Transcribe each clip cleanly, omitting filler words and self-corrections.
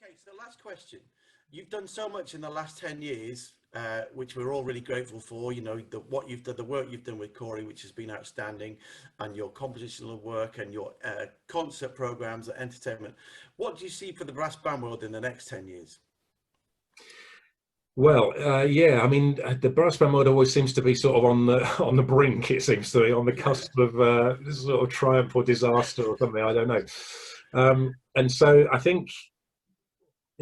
Okay, so last question. You've done so much in the last 10 years, which we're all really grateful for. You know, what you've done, the work you've done with Corey, which has been outstanding, and your compositional work and your concert programs, entertainment. What do you see for the brass band world in the next 10 years? Well, yeah, I mean, the brass band world always seems to be sort of on the on the brink. It seems to be on the Yeah. cusp of sort of triumph or disaster or something. I don't know. And so I think,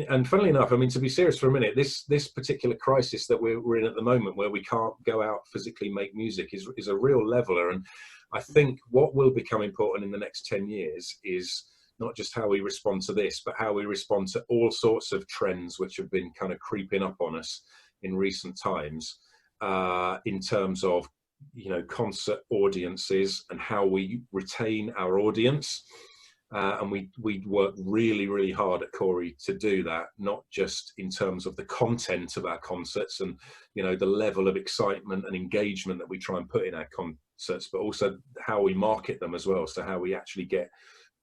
and funnily enough, I mean, to be serious for a minute, this particular crisis that we're in at the moment, where we can't go out physically make music, is a real leveler. And I think what will become important in the next 10 years is not just how we respond to this, but how we respond to all sorts of trends which have been kind of creeping up on us in recent times, in terms of, you know, concert audiences and how we retain our audience. And we work really, really hard at Corey to do that, not just in terms of the content of our concerts and, you know, the level of excitement and engagement that we try and put in our concerts, but also how we market them as well. So how we actually get,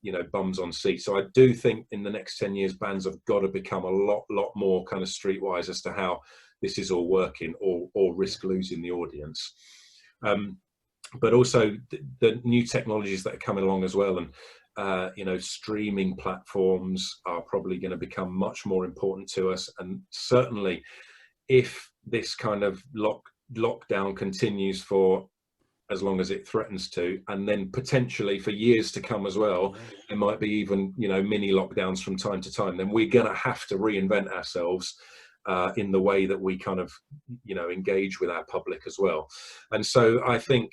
you know, bums on seats. So I do think in the next 10 years, bands have got to become a lot more kind of streetwise as to how this is all working, or risk losing the audience. But also the new technologies that are coming along as well. And you know, streaming platforms are probably going to become much more important to us. And certainly if this kind of lockdown continues for as long as it threatens to, and then potentially for years to come as well, Yeah. there might be even, you know, mini lockdowns from time to time, then we're going to have to reinvent ourselves in the way that we kind of, you know, engage with our public as well. And so I think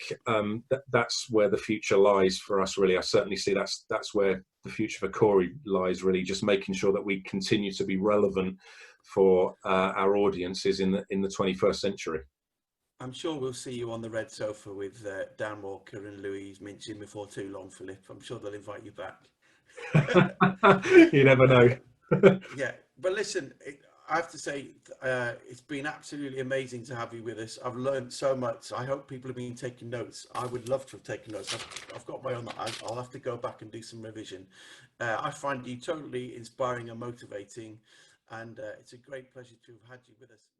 that's where the future lies for us, really. I certainly see that's where the future for Corey lies, really, just making sure that we continue to be relevant for our audiences in the 21st century. I'm sure we'll see you on the red sofa with Dan Walker and Louise Minchin before too long, Philip. I'm sure they'll invite you back. You never know. Yeah, but listen, I have to say, it's been absolutely amazing to have you with us. I've learned so much. I hope people have been taking notes. I would love to have taken notes. I've got my own. I'll have to go back and do some revision. I find you totally inspiring and motivating, and it's a great pleasure to have had you with us.